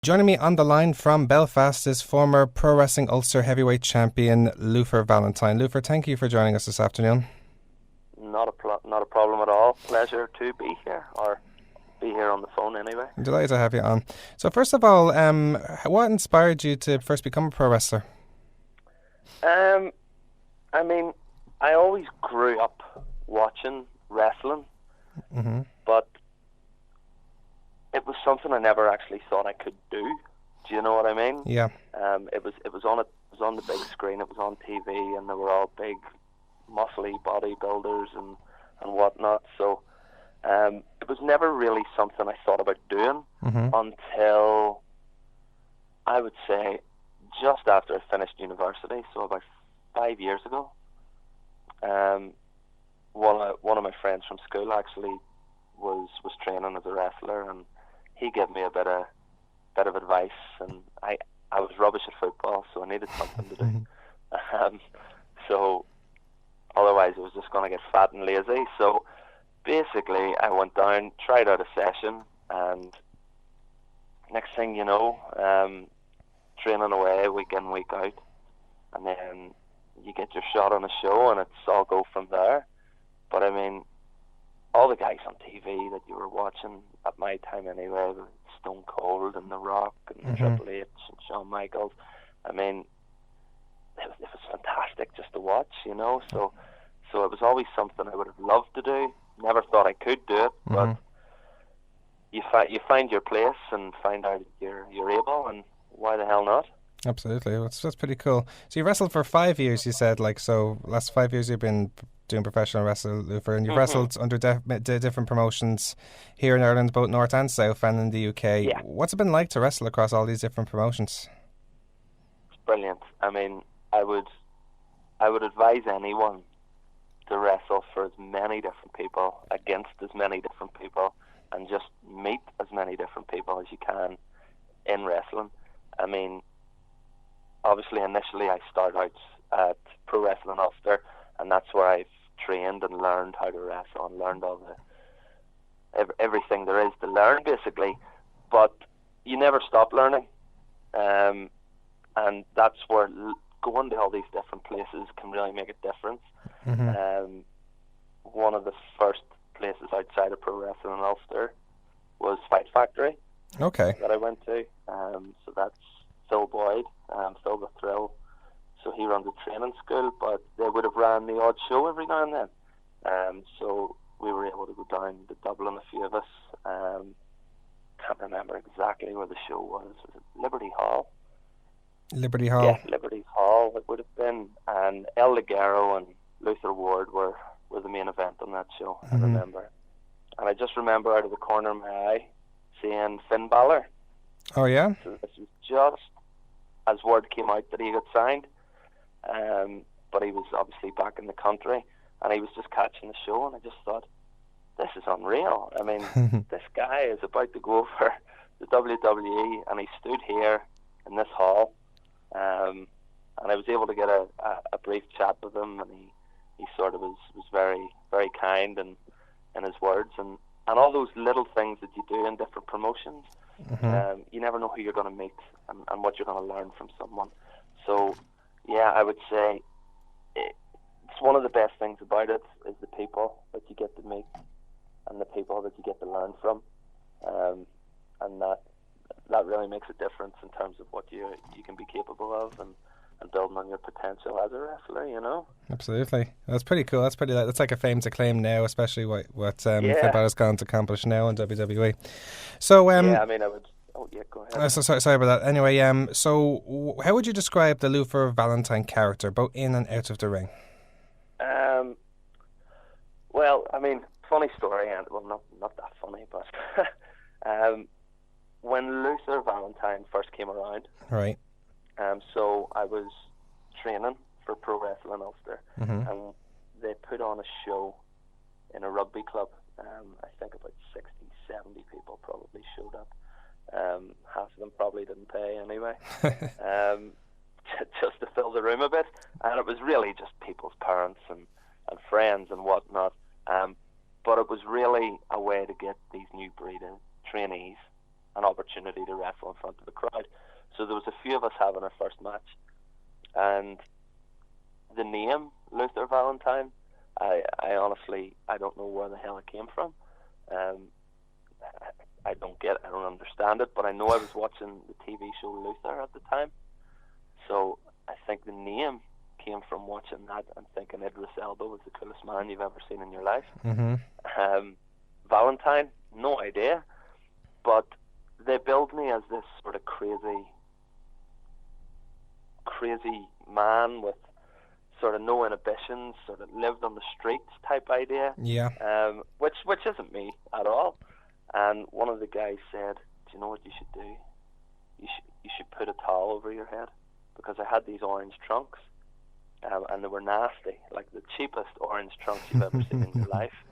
Joining me on the line from Belfast is former Pro Wrestling Ulster heavyweight champion Luther Valentine. Luther, thank you for joining us this afternoon. Not a problem at all. Pleasure to be here, or be here on the phone anyway. I'm delighted to have you on. So first of all, what inspired you to first become a pro wrestler? I mean, I always grew up watching wrestling, but it was something I never actually thought I could do. Do you know what I mean? Yeah. It was on the big screen. It was on TV, and they were all big, muscly bodybuilders and whatnot. So it was never really something I thought about doing until, I would say, just after I finished university. So about 5 years ago. One of my friends from school actually was training as a wrestler, and he gave me a bit of advice, and I was rubbish at football, so I needed something to do. So otherwise I was just going to get fat and lazy. So basically I went down, tried out a session, and next thing you know, training away week in, week out, and then you get your shot on a show, and it's all go from there. But I mean, all the guys on TV that you were watching at my time anyway, Stone Cold and The Rock and Triple H and Shawn Michaels, I mean, it was fantastic just to watch, you know. So it was always something I would have loved to do. Never thought I could do it, but you find your place and find out you're able, and why the hell not? Absolutely, that's pretty cool. So you wrestled for 5 years, you said, so last 5 years you've been doing professional wrestling, Luther, and you've wrestled under different promotions here in Ireland, both north and south, and in the UK. Yeah. What's it been like to wrestle across all these different promotions? It's brilliant. I mean, I would advise anyone to wrestle for as many different people, against as many different people, and just meet as many different people as you can in wrestling. I mean, obviously initially I started out at Pro Wrestling Ulster, and that's where I've trained and learned how to wrestle and learned all everything there is to learn, basically. But you never stop learning, and that's where going to all these different places can really make a difference. One of the first places outside of Pro Wrestling Ulster was Fight Factory. Okay. That I went to. So that's Phil Boyd, Phil the Thrill. So he runs a training school, but they would have ran the odd show every now and then. So we were able to go down to Dublin, a few of us. Can't remember exactly where the show was. Was it Liberty Hall? Liberty Hall. Yeah, Liberty Hall it would have been. And El Ligero and Luther Ward were the main event on that show, I remember. And I just remember out of the corner of my eye seeing Finn Balor. Oh, yeah? So this was just as word came out that he got signed. But he was obviously back in the country, and he was just catching the show, and I just thought, this is unreal. I mean, this guy is about to go for the WWE, and he stood here in this hall, and I was able to get a brief chat with him, and he sort of was very, very kind in his words, and all those little things that you do in different promotions. You never know who you're going to meet and what you're going to learn from someone. So, yeah, I would say it's one of the best things about it is the people that you get to meet and the people that you get to learn from, and that really makes a difference in terms of what you can be capable of and building on your potential as a wrestler, you know. Absolutely, that's pretty cool. That's like a fame to claim now, especially what Finn Balor's gone to accomplish now in WWE. So yeah, I mean, I would. Oh yeah, go ahead. Sorry about that. Anyway, so how would you describe the Luther Valentine character, both in and out of the ring? Well, I mean, funny story, and well, not that funny, but when Luther Valentine first came around, right. So I was training for Pro Wrestling Ulster, and they put on a show in a rugby club. I think about 60, 70 people probably showed up. Half of them probably didn't pay anyway, just to fill the room a bit. And it was really just people's parents and friends and whatnot. But it was really a way to get these new breed of trainees an opportunity to wrestle in front of the crowd. So there was a few of us having our first match, and the name Luther Valentine, I honestly, I don't know where the hell it came from. I don't understand it, but I know I was watching the TV show Luther at the time, so I think the name came from watching that and thinking Idris Elba was the coolest man you've ever seen in your life. Valentine, no idea, but they billed me as this sort of crazy man with sort of no inhibitions, sort of lived on the streets type idea. Yeah. Which isn't me at all. And one of the guys said, "Do you know what you should do? You should put a towel over your head," because I had these orange trunks, and they were nasty, like the cheapest orange trunks you've ever seen in your life.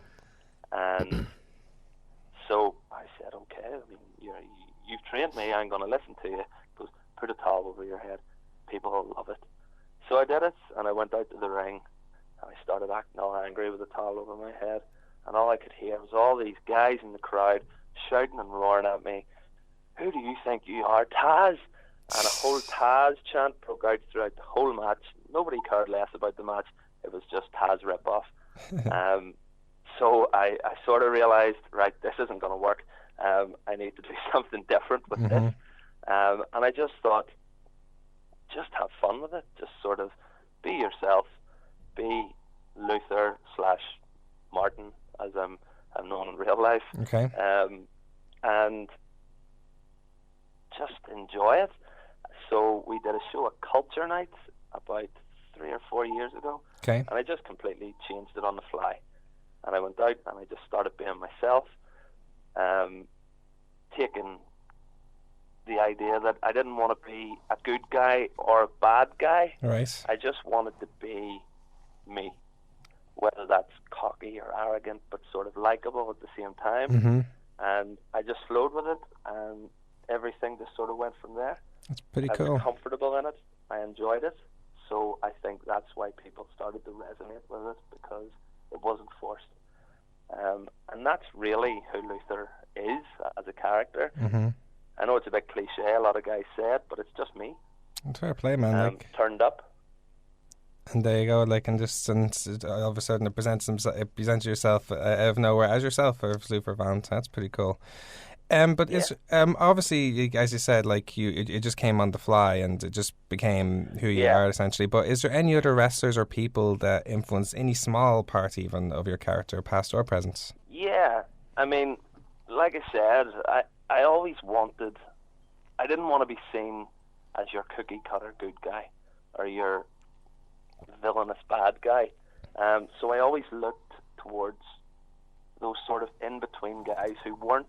And so I said, "Okay, I mean, you've trained me. I'm going to listen to you. He goes, put a towel over your head. People will love it." So I did it, and I went out to the ring, and I started acting all angry with a towel over my head, and all I could hear was all these guys in the crowd shouting and roaring at me, "Who do you think you are, Taz?" And a whole Taz chant broke out throughout the whole match. Nobody cared less about the match. It was just Taz rip-off. So I sort of realised, right, this isn't going to work. I need to do something different with this. And I just thought, just have fun with it. Just sort of be yourself. Be Luther / Martin, as I'm known in real life. Okay. And just enjoy it. So we did a show at Culture Nights about 3 or 4 years ago. Okay. And I just completely changed it on the fly. And I went out and I just started being myself, taking the idea that I didn't want to be a good guy or a bad guy. Right. I just wanted to be me, whether that's cocky or arrogant, but sort of likable at the same time. And I just flowed with it, and everything just sort of went from there. That's pretty I cool. was comfortable in it. I enjoyed it. So I think that's why people started to resonate with it, because it wasn't forced. And that's really who Luther is as a character. I know it's a bit cliche, a lot of guys say it, but it's just me. It's fair play, man. Turned up. And there you go, and all of a sudden it presents yourself out of nowhere as yourself, as Luther Valentine. That's pretty cool. But Yeah. is obviously, as you said, it just came on the fly and it just became who you are essentially. But is there any other wrestlers or people that influenced any small part even of your character, past or present? Yeah, I mean, like I said, I always wanted. I didn't want to be seen as your cookie cutter good guy or your villainous bad guy. So I always looked towards those sort of in between guys who weren't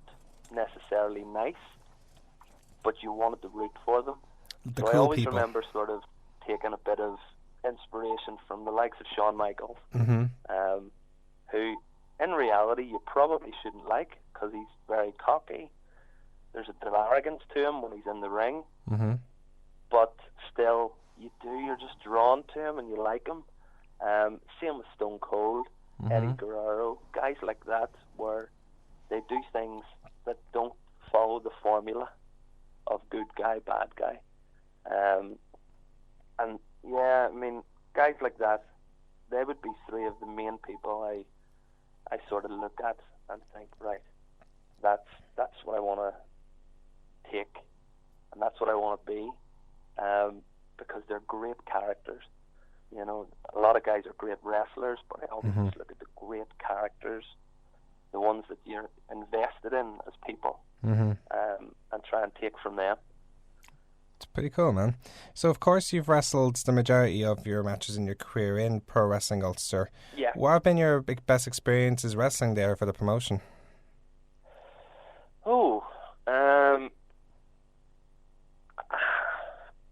necessarily nice, but you wanted to root for them. The so cool I always people. remember sort of taking a bit of inspiration from the likes of Shawn Michaels, who in reality you probably shouldn't like, because he's very cocky. There's a bit of arrogance to him when he's in the ring, but still you're just drawn to him and you like him. Same with Stone Cold, Eddie Guerrero, guys like that, where they do things that don't follow the formula of good guy, bad guy. And yeah, I mean, guys like that, they would be three of the main people I sort of look at and think, right, that's what I want to take, and that's what I want to be, because they're great characters. You know, a lot of guys are great wrestlers, but I always just look at the great characters, the ones that you're invested in as people, and try and take from them. It's pretty cool, man. So, of course, you've wrestled the majority of your matches in your career in Pro Wrestling Ulster. Yeah. What have been your best experiences wrestling there for the promotion?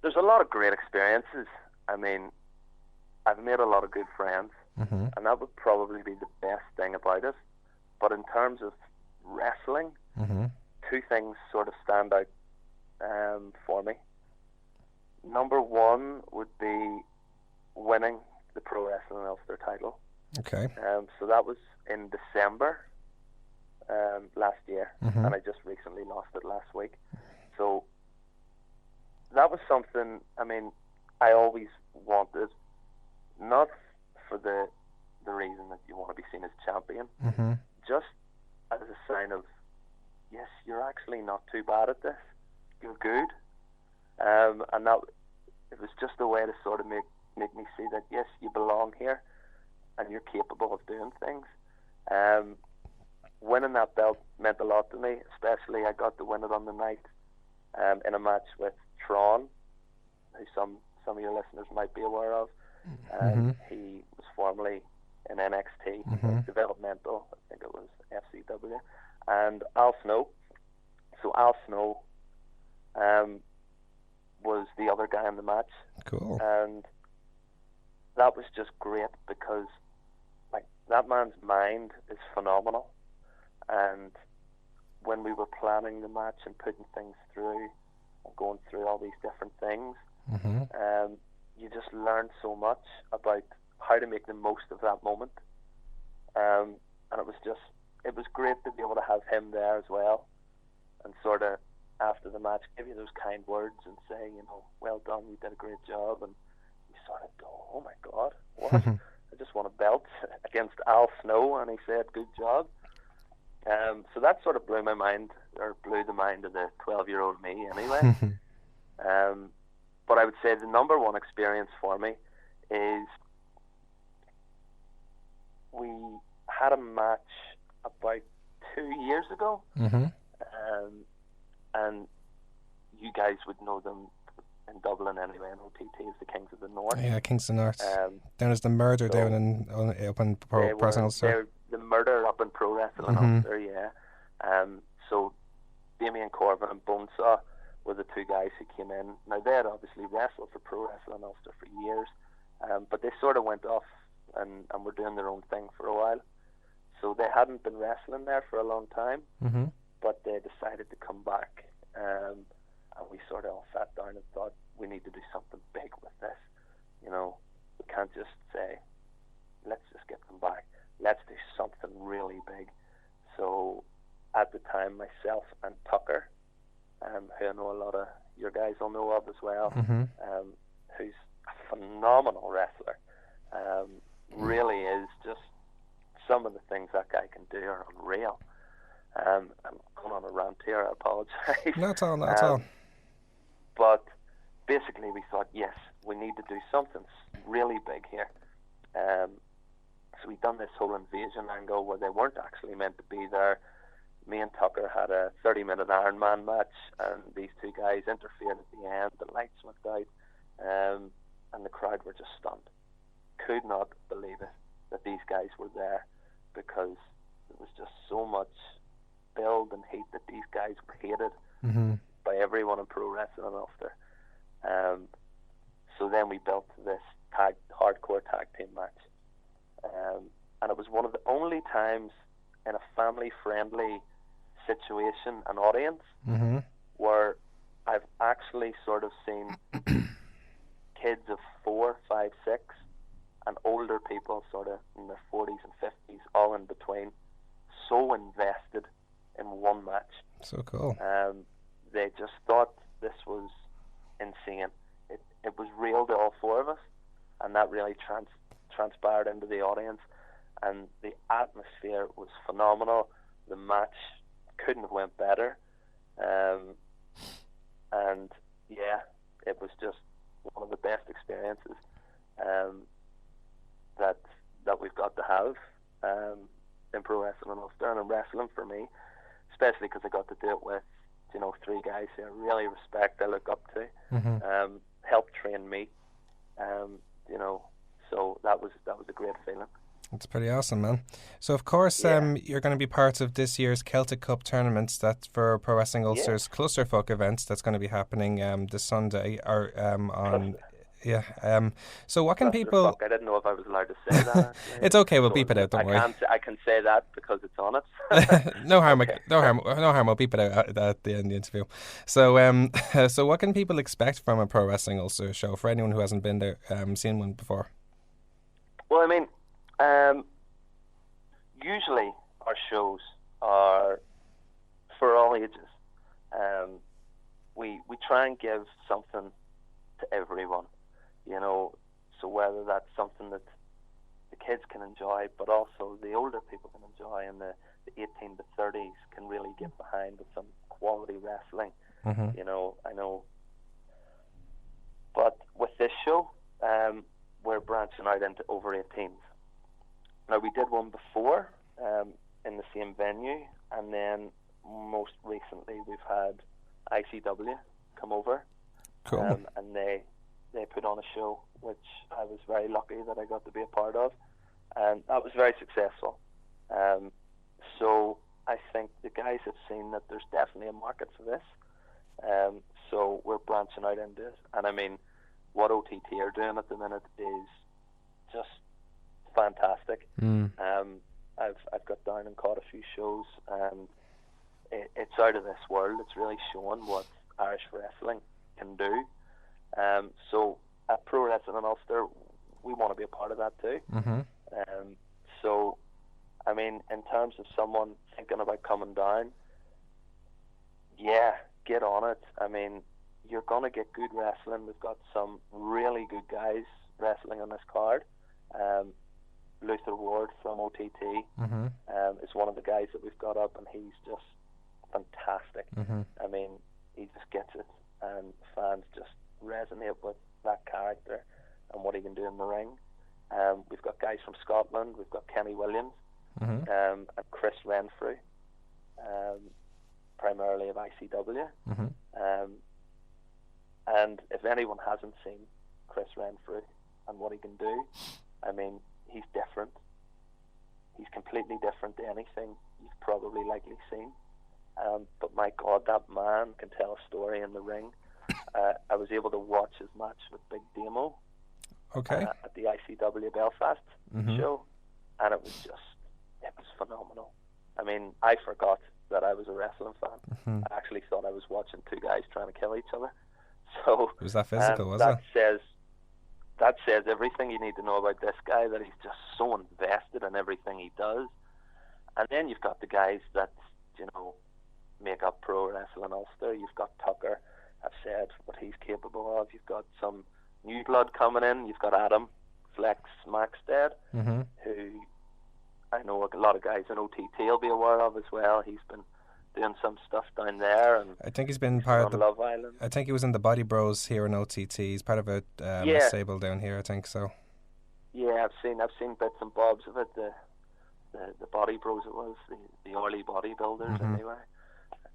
There's a lot of great experiences. I mean, I've made a lot of good friends, and that would probably be the best thing about it. But in terms of wrestling, two things sort of stand out for me. Number one would be winning the Pro Wrestling Ulster title. Okay. So that was in December last year, and I just recently lost it last week. So that was something, I mean, I always wanted, not for the reason that you want to be seen as champion, just as a sign of, yes, you're actually not too bad at this. You're good. And that, it was just a way to sort of make me see that, yes, you belong here and you're capable of doing things. Winning that belt meant a lot to me, especially I got to win it on the night in a match with Tron, who some of your listeners might be aware of. He was formerly in NXT, developmental, I think it was FCW, and Al Snow. So Al Snow was the other guy in the match. Cool. And that was just great because, like, that man's mind is phenomenal. And when we were planning the match and putting things through and going through all these different things, you just learn so much about how to make the most of that moment. And it was great to be able to have him there as well, and sort of after the match give you those kind words and say, you know, well done, you did a great job, and you sort of go, oh my God, what? I just won a belt against Al Snow, and he said, good job. So that sort of blew my mind, or blew the mind of the 12-year-old me anyway. But I would say the number one experience for me is we had a match about 2 years ago, and you guys would know them in Dublin anyway, and OPT is the Kings of the North. Yeah, Kings of the North. Down as the Murder down up in Pro Wrestling Ulster. The Murder up in Pro Wrestling Ulster, yeah. So Damien Corbin and Bonesaw were the two guys who came in. Now, they had obviously wrestled for Pro Wrestling Ulster for years, but they sort of went off and were doing their own thing for a while. So they hadn't been wrestling there for a long time, but they decided to come back. And we sort of all sat down and thought, we need to do something big with this. You know, we can't just say, let's just get them back. Let's do something really big. So at the time, myself and Tucker, who I know a lot of your guys will know of as well, who's a phenomenal wrestler, really is just, some of the things that guy can do are unreal. I'm going on a rant here, I apologise. Not at all. But basically we thought, yes, we need to do something really big here. So we've done this whole invasion angle where they weren't actually meant to be there. Me and Tucker had a 30-minute Iron Man match, and these two guys interfered at the end. The lights went out, and the crowd were just stunned. Could not believe it that these guys were there, because there was just so much build and hate that these guys were hated by everyone in Pro Wrestling Ulster. So then we built this hardcore tag team match. And it was one of the only times in a family-friendly situation and audience where I've actually sort of seen kids of 4, 5, 6 and older people sort of in their 40s and 50s, all in between, so invested in one match. So cool. They just thought this was insane. It was real to all four of us, and that really transpired into the audience, and the atmosphere was phenomenal. The match couldn't have went better, and yeah, it was just one of the best experiences that we've got to have in Pro Wrestling Ulster, and in wrestling for me, especially because I got to do it with, you know, three guys who I really respect, I look up to, helped train me, you know, so that was a great feeling. It's pretty awesome, man. So, of course, you're going to be part of this year's Celtic Cup tournaments that for Pro Wrestling Ulster's Clusterfuck events that's going to be happening this Sunday or on. So what can people? I didn't know if I was allowed to say that. It's okay. We'll beep it out. Don't worry. I can say that because it's on it. No harm. Okay. No harm. I'll beep it out at the end of the interview. So, so what can people expect from a Pro Wrestling Ulster show for anyone who hasn't been there, seen one before? Well, I mean, usually our shows are for all ages. We try and give something to everyone, you know. So whether that's something that the kids can enjoy, but also the older people can enjoy, and the 18 to 30s can really get behind with some quality wrestling. Mm-hmm. You know, I know. But with this show, we're branching out into over 18s. Now, we did one before in the same venue, and then most recently we've had ICW come over, Cool. and they put on a show which I was very lucky that I got to be a part of, and that was very successful. So I think the guys have seen that there's definitely a market for this, so we're branching out into it. And I mean, what OTT are doing at the minute is just fantastic. I've got down and caught a few shows, and it's out of this world. It's really showing what Irish wrestling can do. So at Pro Wrestling Ulster, we want to be a part of that too. Mm-hmm. So, I mean, in terms of someone thinking about coming down, yeah, get on it. I mean, you're going to get good wrestling. We've got some really good guys wrestling on this card. Luther Ward from OTT Mm-hmm. is one of the guys that we've got up, and he's just fantastic. Mm-hmm. I mean, he just gets it, and fans just resonate with that character and what he can do in the ring. We've got guys from Scotland. We've got Kenny Williams, Mm-hmm. and Chris Renfrew, primarily of ICW. Mm-hmm. And if anyone hasn't seen Chris Renfrew and what he can do, I mean, he's different. He's completely different to anything you've probably likely seen. But my God, that man can tell a story in the ring. I was able to watch his match with Big Demo at the ICW Belfast show, and it was phenomenal. I mean, I forgot that I was a wrestling fan. Mm-hmm. I actually thought I was watching two guys trying to kill each other. So it was that physical, was that it? says everything you need to know about this guy, that he's just so invested in everything he does. And then you've got the guys that, you know, make up Pro Wrestling Ulster. You've got Tucker. I've said what he's capable of. You've got some new blood coming in. You've got Adam Flex Maxted, Mm-hmm. who I know a lot of guys in OTT will be aware of as well. He's been doing some stuff down there, and I think he's been part of the Love Island. I think he was in the Body Bros here in OTT. He's part of a stable down here, I think so. Yeah, I've seen bits and bobs of it. The Body Bros, it was the early bodybuilders anyway.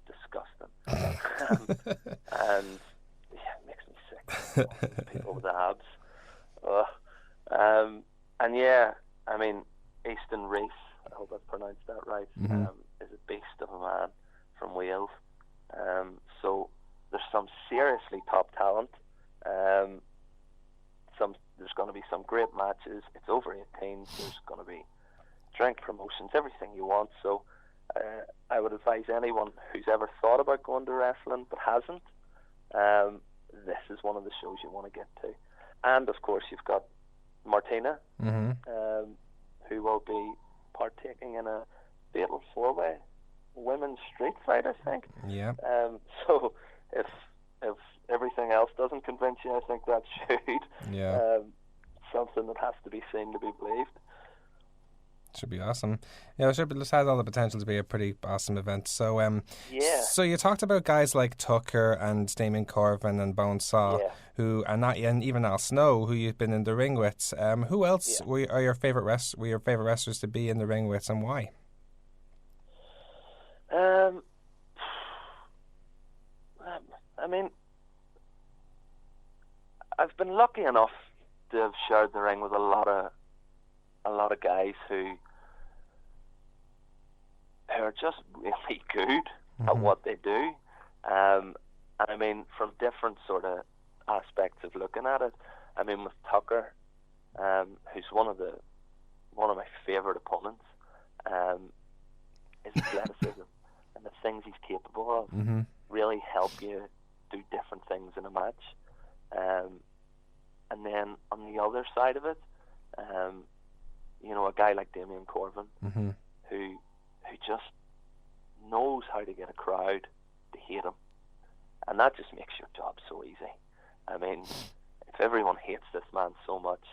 Disgusting. And yeah, it makes me sick. People with the abs. And yeah, I mean, Easton Reese, I hope I've pronounced that right, is a beast of a man from Wales. So there's some seriously top talent. There's going to be some great matches. It's over 18. There's going to be drink promotions, everything you want. So I would advise anyone who's ever thought about going to wrestling but hasn't, this is one of the shows you want to get to. And of course you've got Martina, who will be partaking in a fatal 4-way women's street fight, I think. Yeah. So if everything else doesn't convince you, I think that should. Yeah. Something that has to be seen to be believed. Should be awesome. Yeah, it has all the potential to be a pretty awesome event. So, So you talked about guys like Tucker and Damien Corvin and Bonesaw, and even Al Snow, who you've been in the ring with. Who else are your favorite wrestlers to be in the ring with, and why? I mean, I've been lucky enough to have shared the ring with a lot of guys who are just really good at what they do. And I mean, from different sort of aspects of looking at it. I mean, with Tucker, who's one of my favourite opponents, his athleticism and the things he's capable of really help you do different things in a match. And then on the other side of it, you know, a guy like Damien Corvin, who just knows how to get a crowd to hate him, and that just makes your job so easy. I mean, if everyone hates this man so much,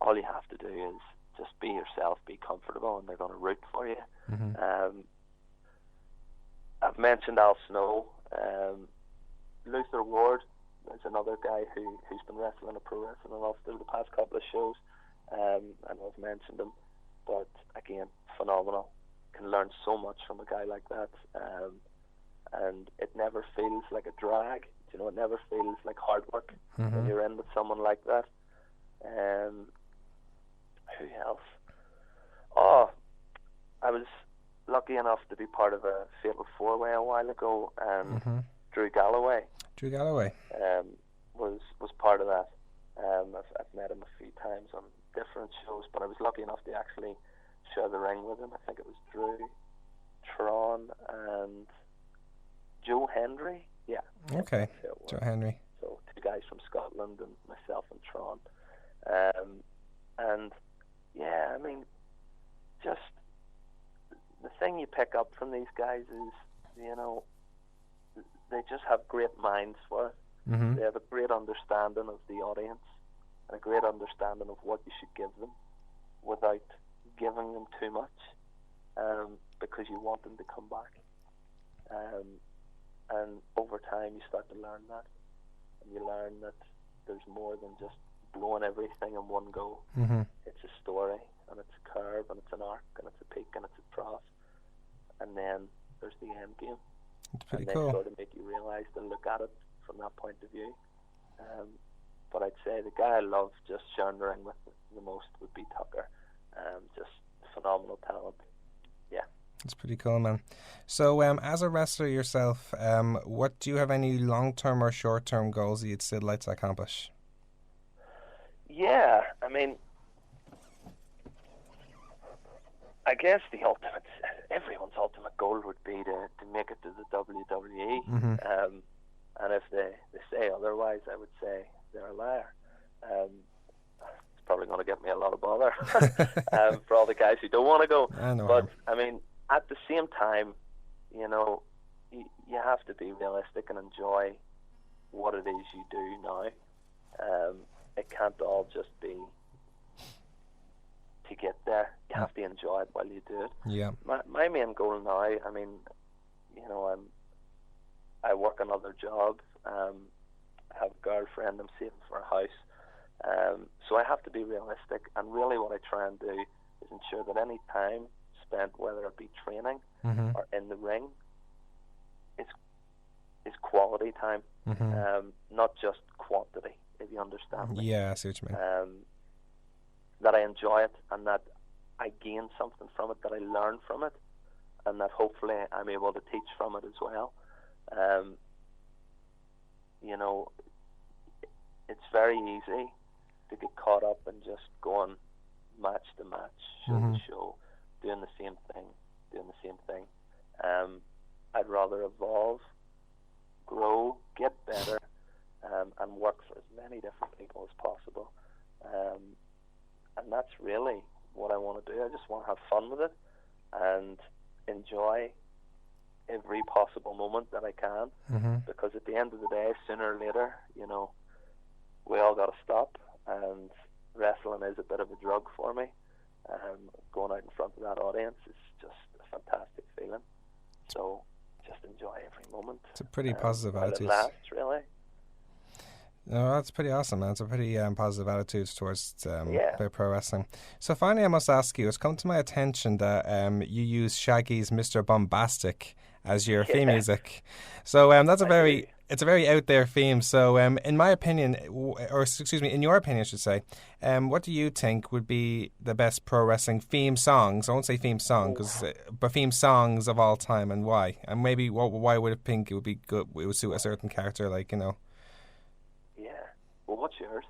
all you have to do is just be yourself, be comfortable, and they're going to root for you. I've mentioned Al Snow. Luther Ward is another guy who's been wrestling at Pro Wrestling Ulster the past couple of shows, and I've mentioned him. But again, phenomenal. Can learn so much from a guy like that, and it never feels like a drag. It never feels like hard work when you're in with someone like that. Who else? Oh, I was lucky enough to be part of a Fatal 4-Way a while ago, and Drew Galloway was part of that. I've met him a few times on different shows, but I was lucky enough to actually share the ring with him. I think it was Drew, Tron, and Joe Hendry. Yeah. Okay. Joe Hendry. So 2 guys from Scotland and myself and Tron. And yeah, I mean, just the thing you pick up from these guys is, they just have great minds for it. They have a great understanding of the audience and a great understanding of what you should give them without giving them too much, because you want them to come back. And over time you start to learn that, and you learn that there's more than just blowing everything in one go. It's a story, and it's a curve, and it's an arc, and it's a peak, and it's a trough, and then there's the end game. It's pretty and cool. They sort of make you realise to look at it from that point of view. But I'd say the guy I love just sharing the ring with the most would be Tucker. Just phenomenal talent. Yeah. It's pretty cool, man. So, as a wrestler yourself, what do you have any long-term or short-term goals that you'd still like to accomplish? Yeah, I mean, I guess everyone's ultimate goal would be to make it to the WWE. And if they say otherwise, I would say they're a liar. It's probably going to get me a lot of bother for all the guys who don't want to go. But I mean, at the same time, you have to be realistic and enjoy what it is you do now. It can't all just be to get there. You have to enjoy it while you do it. Yeah. My main goal now, I mean, I work another job. I have a girlfriend. I'm saving for a house. So I have to be realistic. And really what I try and do is ensure that any time spent, whether it be training or in the ring, is quality time, not just quantity, if you understand me. Yeah, I see what you mean. That I enjoy it, and that I gain something from it, that I learn from it, and that hopefully I'm able to teach from it as well. It's very easy to get caught up in just going match to match, show to show, doing the same thing. I'd rather evolve, grow, get better, and work for as many different people as possible. And that's really what I want to do. I just want to have fun with it and enjoy every possible moment that I can, because at the end of the day, sooner or later, we all got to stop, and wrestling is a bit of a drug for me. Going out in front of that audience is just a fantastic feeling. So just enjoy every moment. It's a pretty positive attitude. It lasts, really. No, that's pretty awesome, man. It's a pretty positive attitude towards pro wrestling. So finally, I must ask you, it's come to my attention that you use Shaggy's Mr. Bombastic as your theme music. So that's it's a very out there theme. So in my opinion, or excuse me, in your opinion, I should say, what do you think would be the best pro wrestling theme songs? I won't say theme song, but theme songs of all time, and why? And maybe why would it think it would be good? It would suit a certain character, Well, what's yours?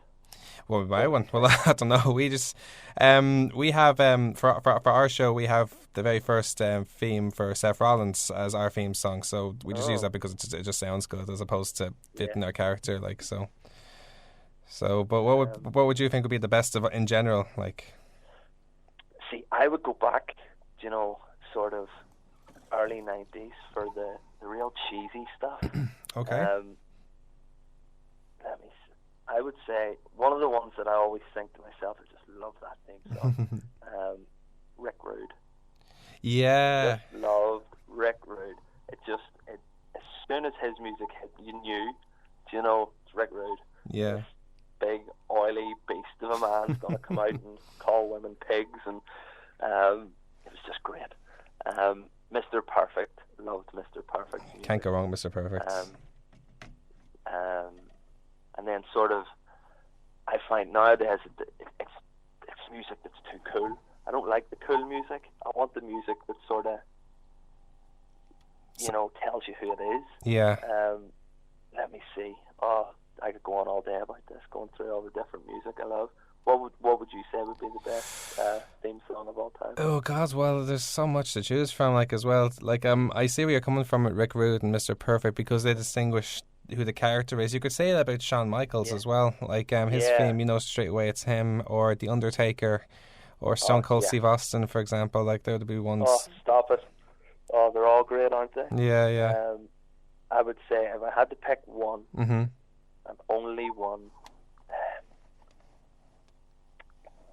Well, my one. Well, I don't know. We just we have for our show we have the very first theme for Seth Rollins as our theme song. So we just use that because it just sounds good as opposed to fitting our character so. So, but what would you think would be the best of in general? See, I would go back, sort of early 90s for the real cheesy stuff. Okay. Let me see. I would say one of the ones that I always think to myself, I just love that theme song. Rick Rude. Yeah. Just loved Rick Rude. As soon as his music hit, you knew, it's Rick Rude. Yeah. This big, oily beast of a man's going to come out and call women pigs, and it was just great. Mr. Perfect, loved Mr. Perfect. Can't go wrong, Mr. Perfect. And then sort of, I find nowadays it's music that's too cool. I don't like the cool music. I want the music that sort of, tells you who it is. Yeah. Let me see. Oh, I could go on all day about this, going through all the different music I love. What would you say would be the best theme song of all time? Oh God, well, there's so much to choose from, as well. I see where you're coming from with Rick Rude and Mr. Perfect, because they distinguish who the character is. You could say that about Shawn Michaels as well. His theme, straight away it's him, or The Undertaker, or Stone Cold Steve Austin, for example. There would be ones. Oh, stop it! Oh, they're all great, aren't they? Yeah. I would say if I had to pick one, and only one,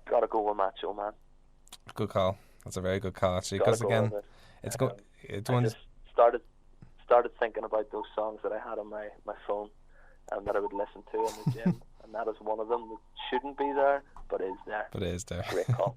gotta go with Macho Man. Good call. That's a very good call, actually. Gotta Because go again, with it. it's I just started thinking about those songs that I had on my phone and that I would listen to in the gym, and that is one of them that shouldn't be there, but is there. Great call.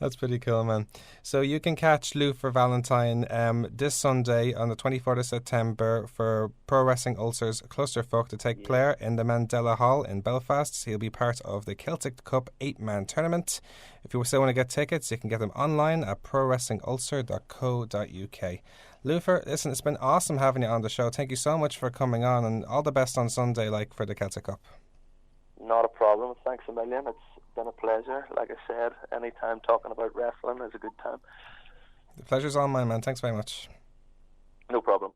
That's pretty cool, man. So you can catch Luther Valentine this Sunday on the 24th of September for Pro Wrestling Ulster's Clusterfuck to take place in the Mandela Hall in Belfast. He'll be part of the Celtic Cup 8-man tournament. If you still want to get tickets, you can get them online at prowrestlingulster.co.uk. Luther, listen, it's been awesome having you on the show. Thank you so much for coming on, and all the best on Sunday, for the Celtic Cup. Not a problem. Thanks a million. It's been a pleasure. Like I said, anytime talking about wrestling is a good time. The pleasure's all mine, man. Thanks very much. No problem.